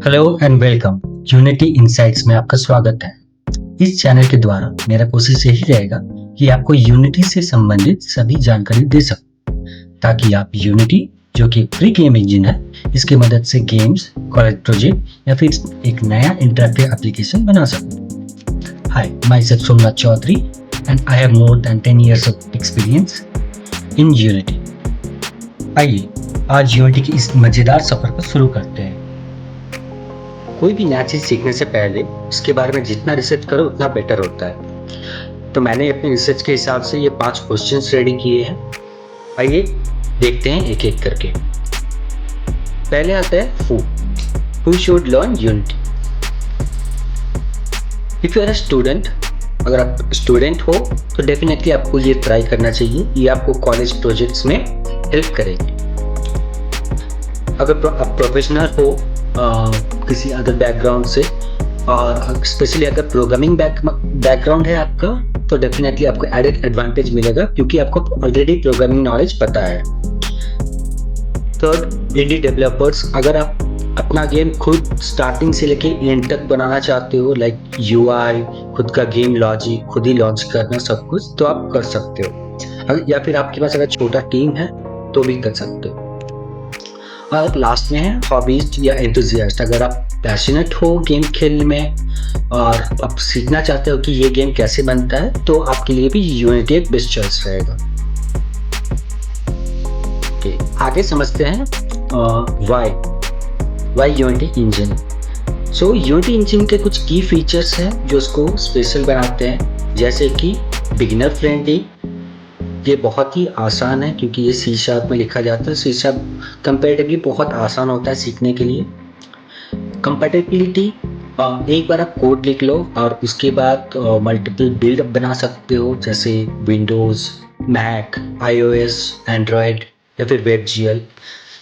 Hello and welcome. Unity insights में आपका स्वागत है। इस चैनल के द्वारा मेरा कोशिश यही रहेगा कि आपको यूनिटी से संबंधित सभी जानकारी दे सकूं, ताकि आप यूनिटी जो कि फ्री गेम इंजन है, इसकी मदद से गेम्स, कॉलेज प्रोजेक्ट या फिर एक नया इंटरैक्टिव एप्लीकेशन बना सकूं। Hi, myself Somnath Chowdhury and I have more than 10 years of experience in Unity. आइए आज यूनिटी की इस मजेदार सफर को शुरू करते हैं। कोई भी नया चीज सीखने से पहले उसके बारे में जितना रिसर्च करो उतना बेटर होता है। तो मैंने अपने रिसर्च के हिसाब से ये 5 क्वेश्चंस रेडी किए हैं। आइए देखते हैं एक एक करके। पहले आता है who should learn unity. If you are a student, अगर आप स्टूडेंट हो तो डेफिनेटली आपको ये ट्राई करना चाहिए। ये आपको कॉलेज प्रोजेक्ट्स में हेल्प करेगी। अगर आप प्रोफेशनल हो किसी अदर बैकग्राउंड से, और स्पेशली अगर प्रोग्रामिंग बैकग्राउंड है आपका, तो डेफिनेटली आपको एडेड एडवांटेज मिलेगा क्योंकि आपको ऑलरेडी प्रोग्रामिंग नॉलेज पता है। थर्ड, इंडी डेवलपर्स, अगर आप अपना गेम खुद स्टार्टिंग से लेके एंड तक बनाना चाहते हो, लाइक यूआई, खुद का गेम लॉजिक खुद ही लॉन्च करना सब कुछ, तो आप कर सकते हो। या फिर आपके पास अगर छोटा टीम है तो भी कर सकते हो। और लास्ट में है हॉबीज या एंथुजियास्ट, अगर आप पैशनेट हो गेम खेलने में और आप सीखना चाहते हो कि ये गेम कैसे बनता है, तो आपके लिए भी यूनिटी एक बेस्ट चॉइस रहेगा। आगे समझते हैं वाई यूनिटी इंजन। सो यूनिटी इंजन के कुछ की फीचर्स हैं जो उसको स्पेशल बनाते हैं, जैसे कि बिगिनर फ्रेंडली। ये बहुत ही आसान है क्योंकि ये C# में लिखा जाता है। C# कंपैरेटिवली बहुत आसान होता है सीखने के लिए। कंपैटिबिलिटी, एक बार आप कोड लिख लो और उसके बाद मल्टीपल बिल्ड बना सकते हो, जैसे विंडोज़, मैक, iOS, एंड्रॉयड या फिर WebGL।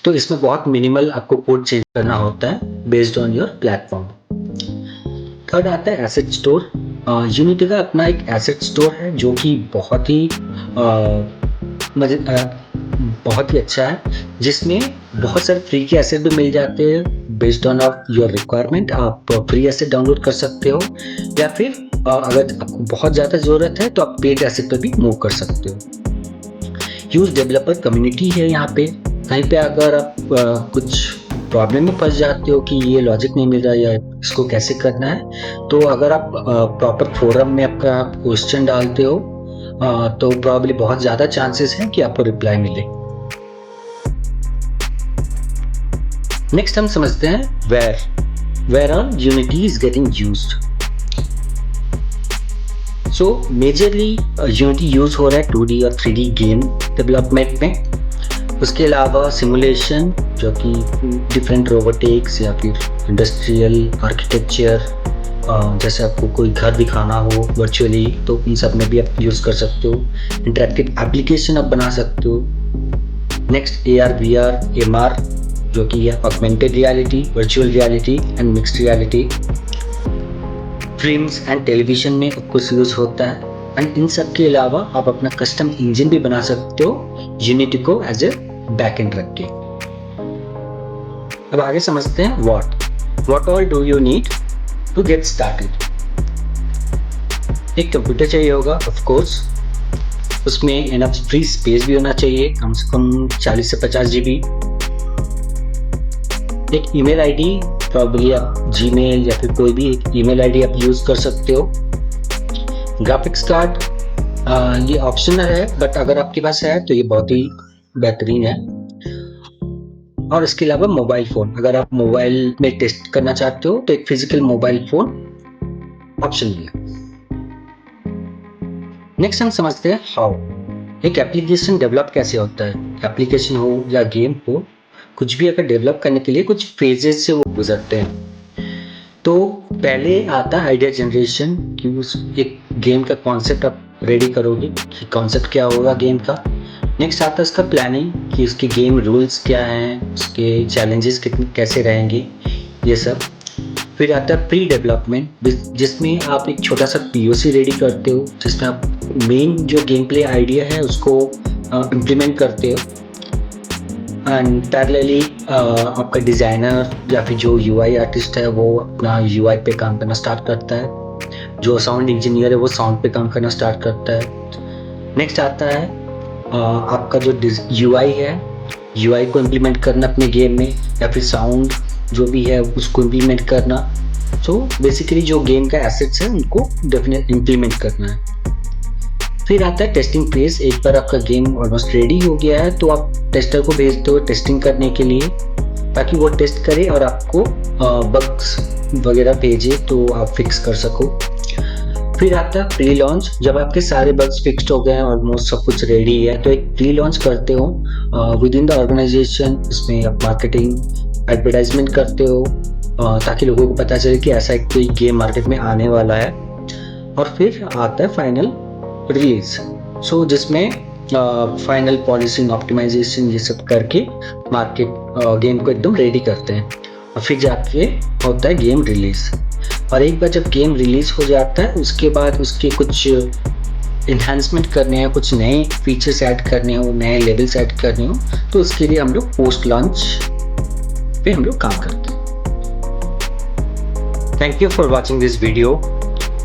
तो इसमें बहुत मिनिमल आपको कोड चेंज करना होता है based on your platform. Third आता है एसेट स्टोर। यूनिटी का अपना एक एसेट स्टोर है जो कि बहुत ही अच्छा है, जिसमें बहुत सारे फ्री के एसेट भी मिल जाते हैं based on off your requirement. आप फ्री एसेट डाउनलोड कर सकते हो, या फिर अगर आपको बहुत ज़्यादा ज़रूरत है तो आप पेड एसेट पर भी मूव कर सकते हो। यूज डेवलपर कम्युनिटी है यहाँ पे। कहीं पे अगर आप कुछ प्रॉब्लम में फंस जाते हो कि ये लॉजिक नहीं मिल रहा या इसको कैसे करना है, तो अगर आप प्रॉपर फोरम में आपका क्वेश्चन डालते हो तो प्रॉब्ली बहुत ज़्यादा चांसेस हैं कि आपको रिप्लाई मिले। नेक्स्ट हम समझते हैं where on unity is getting used. So majorly unity use हो रहा है 2D और 3D गेम डेवलपमेंट में। उसके अलावा सिमुलेशन, जो कि डिफरेंट रोबोटिक्स या फिर इंडस्ट्रियल आर्किटेक्चर, जैसे आपको कोई घर दिखाना हो वर्चुअली, तो इन सब में भी आप यूज़ कर सकते हो। इंटरैक्टिव एप्लीकेशन आप बना सकते हो। नेक्स्ट AR, VR, MR, जो कि है augmented reality, virtual reality and mixed reality. Films and television में कुछ यूज़ होता है। एंड इन सब के अलावा आप अपना कस्टम इंजन भी बना सकते हो यूनिटी को एज ए बैकएंड रख के। अब आगे समझते हैं what all do you need to get started. एक कंप्यूटर चाहिए होगा ऑफ कोर्स, उसमें एनफ फ्री स्पेस भी होना चाहिए, कम से कम 40 से 50 GB। एक ईमेल आईडी, प्रॉब्ली आप जीमेल या फिर कोई भी एक ईमेल आईडी आप यूज कर सकते हो। ग्राफिक्स कार्ड, ये ऑप्शनल है, बट अगर आपके पास है तो ये बहुत ही बेहतरीन है। और इसके अलावा मोबाइल फ़ोन, अगर आप मोबाइल में टेस्ट करना चाहते हो तो एक फिजिकल मोबाइल फ़ोन ऑप्शनल है। नेक्स्ट हम समझते हैं हाउ। एक एप्लीकेशन डेवलप कैसे होता है। एप्लीकेशन हो या गेम हो, कुछ भी अगर डेवलप करने के लिए कुछ फेजेस से वो गुजरते हैं। तो पहले आता है आइडिया जनरेशन, कि उस एक गेम का कॉन्सेप्ट आप रेडी करोगे कि कॉन्सेप्ट क्या होगा गेम का। नेक्स्ट आता है उसका प्लानिंग, कि उसके गेम रूल्स क्या हैं, उसके चैलेंजेस कितने कैसे रहेंगे, ये सब। फिर आता है प्री डेवलपमेंट, जिसमें आप एक छोटा सा POC रेडी करते हो, जिसमें आप मेन जो गेम प्ले आइडिया है उसको इम्प्लीमेंट करते हो। एंड पैरेलली आपका डिज़ाइनर या फिर जो यूआई आर्टिस्ट है वो अपना यूआई पे काम करना स्टार्ट करता है, जो साउंड इंजीनियर है वो साउंड पे काम करना स्टार्ट करता है। नेक्स्ट आता है आपका जो यूआई है, यूआई को इम्प्लीमेंट करना अपने गेम में, या फिर साउंड जो भी है उसको इम्प्लीमेंट करना। सो बेसिकली जो गेम का एसेट्स है उनको डेफिनेट इम्प्लीमेंट करना है। फिर आता है टेस्टिंग फेज। एक बार आपका गेम ऑलमोस्ट रेडी हो गया है तो आप टेस्टर को भेजते हो टेस्टिंग करने के लिए, ताकि वो टेस्ट करे और आपको बग्स वगैरह भेजे तो आप फिक्स कर सको। फिर आता है प्री लॉन्च। जब आपके सारे बग्स फिक्स्ड हो गए हैं, ऑलमोस्ट सब कुछ रेडी है, तो एक प्री लॉन्च करते हो विद इन द ऑर्गेनाइजेशन। इसमें आप मार्केटिंग एडवर्टाइजमेंट करते हो ताकि लोगों को पता चले कि ऐसा एक कोई गेम मार्केट में आने वाला है। और फिर आता है फाइनल रिलीज। सो जिसमें फाइनल पॉलिशिंग ऑप्टिमाइजेशन ये सब करके मार्केट गेम को एकदम रेडी करते हैं, और फिर जाके होता है गेम रिलीज। और एक बार जब गेम रिलीज हो जाता है उसके बाद उसके कुछ इन्हांसमेंट करने हैं, कुछ नए फीचर्स ऐड करने हो, नए लेवल्स ऐड करने हो, तो उसके लिए हम लोग पोस्ट लॉन्च पे हम लोग काम करते हैं। Thank you for watching this video.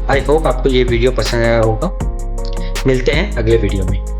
I hope आपको ये वीडियो पसंद आया होगा। मिलते हैं अगले वीडियो में।